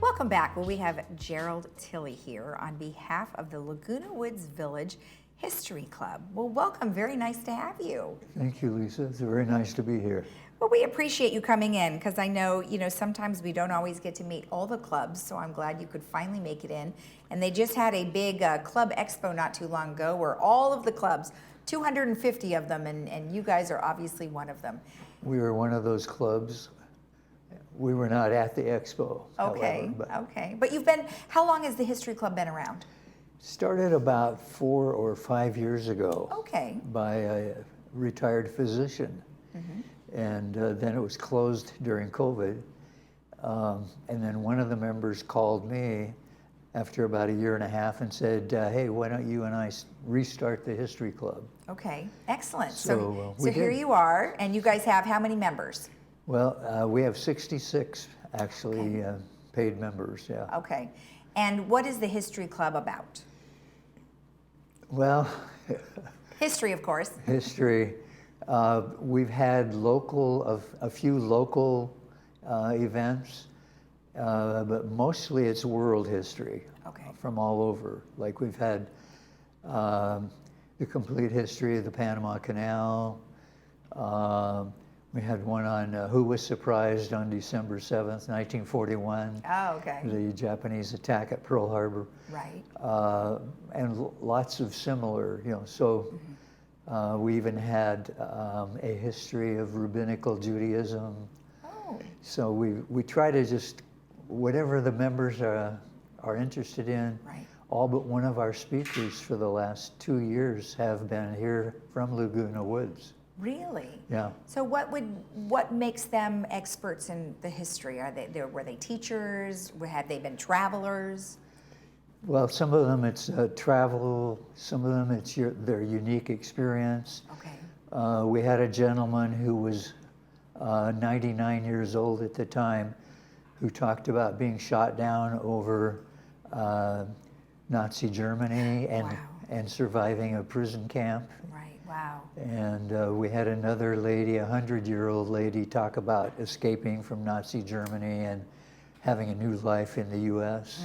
Welcome back. Well, we have Gerald Tilley here on behalf of the Laguna Woods Village History Club. Well, welcome. Very nice to have you. Thank you, Lisa. It's very nice to be here. Well, we appreciate you coming in because I know, sometimes we don't always get to meet all the clubs, so I'm glad you could finally make it in. And they just had a big club expo not too long ago where all of the clubs, 250 of them, and you guys are obviously one of them. We were one of those clubs. We were not at the expo. Okay, however, okay. But you've been, how long has the History Club been around? Started about 4 or 5 years ago. Okay. By a retired physician. Mm-hmm. And then it was closed during COVID. And then one of the members called me after about 1.5 years and said, hey, why don't you and I restart the History Club? Okay, excellent. So here you are, and you guys have how many members? Well, we have 66 actually paid members, yeah. Okay, and what is the History Club about? Well, history, of course. History. We've had a few local events, but mostly it's world history from all over. Like we've had the complete history of the Panama Canal. We had one on who was surprised on December 7th, 1941. Oh, okay. The Japanese attack at Pearl Harbor. Right. And lots of similar, so we even had a history of rabbinical Judaism. Oh. So we try to just, whatever the members are interested in. Right. All but one of our speakers for the last 2 years have been here from Laguna Woods. Really? Yeah. So what makes them experts in the history? Were they teachers? Had they been travelers? Well, some of them it's travel. Some of them it's their unique experience. Okay. We had a gentleman who was 99 years old at the time, who talked about being shot down over Nazi Germany and surviving a prison camp. Right. Wow. And we had another lady, a 100-year-old lady, talk about escaping from Nazi Germany and having a new life in the U.S.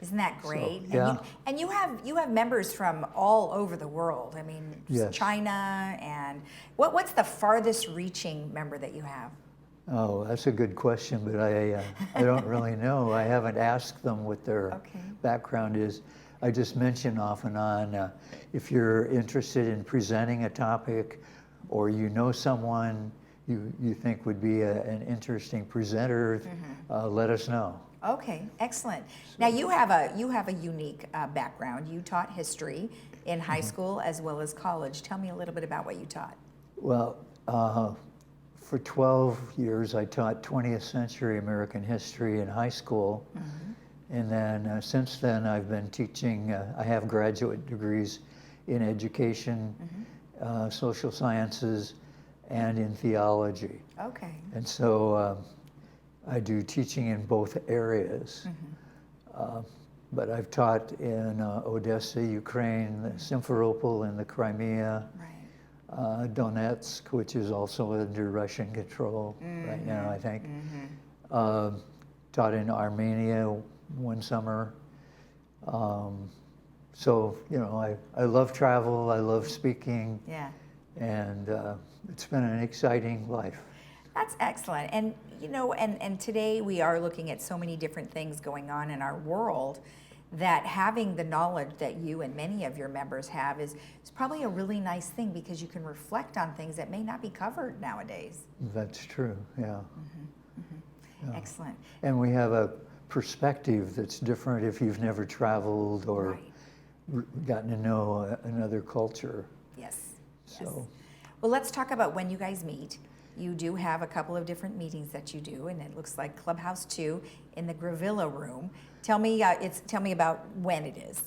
Isn't that great? So, yeah. And you have members from all over the world. I mean, yes. China, and what's the farthest reaching member that you have? Oh, that's a good question, but I don't really know. I haven't asked them what their background is. I just mention off and on, if you're interested in presenting a topic, or you know someone you think would be an interesting presenter, let us know. Okay, excellent. Now you have a unique background. You taught history in high school as well as college. Tell me a little bit about what you taught. Well, for 12 years I taught 20th century American history in high school. And then since then I've been teaching, I have graduate degrees in education, social sciences, and in theology. Okay. And so I do teaching in both areas. But I've taught in Odessa, Ukraine, Simferopol in the Crimea, Donetsk, which is also under Russian control right now, I think. Taught in Armenia one summer. So, I love travel, I love speaking. Yeah. And it's been an exciting life. That's excellent. And, and today we are looking at so many different things going on in our world that having the knowledge that you and many of your members have is probably a really nice thing, because you can reflect on things that may not be covered nowadays. That's true, yeah. Yeah. Excellent. And we have a perspective that's different if you've never traveled or gotten to know another culture. Yes. So. Yes. Well, let's talk about when you guys meet. You do have a couple of different meetings that you do, and it looks like Clubhouse 2 in the Gravilla room. Tell me about when it is.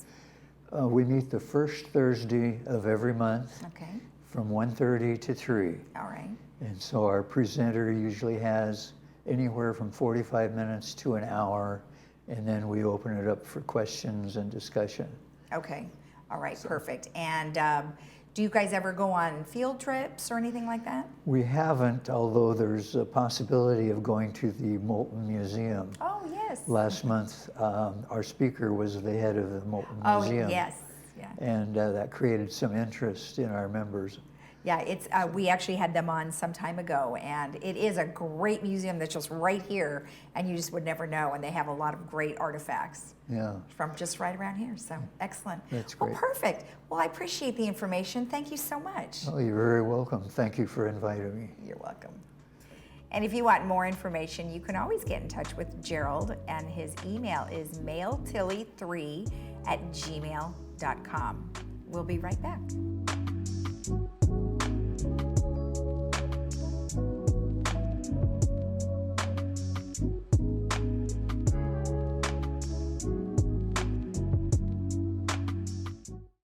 We meet the first Thursday of every month. Okay. From 1:30 to 3. All right. And so our presenter usually has anywhere from 45 minutes to an hour, and then we open it up for questions and discussion. Okay. All right. So. Perfect. And Do you guys ever go on field trips or anything like that? We haven't, although there's a possibility of going to the Molten Museum. Oh, yes. Last month, our speaker was the head of the Molten Oh, Museum. yes. Yeah. And that created some interest in our members. Yeah, it's we actually had them on some time ago, and it is a great museum that's just right here, and you just would never know. And they have a lot of great artifacts. Yeah. From just right around here. So excellent. That's great. Well, perfect. Well, I appreciate the information. Thank you so much. Oh, you're very welcome. Thank you for inviting me. You're welcome. And if you want more information, you can always get in touch with Gerald, and his email is mailtilly3@gmail.com. We'll be right back.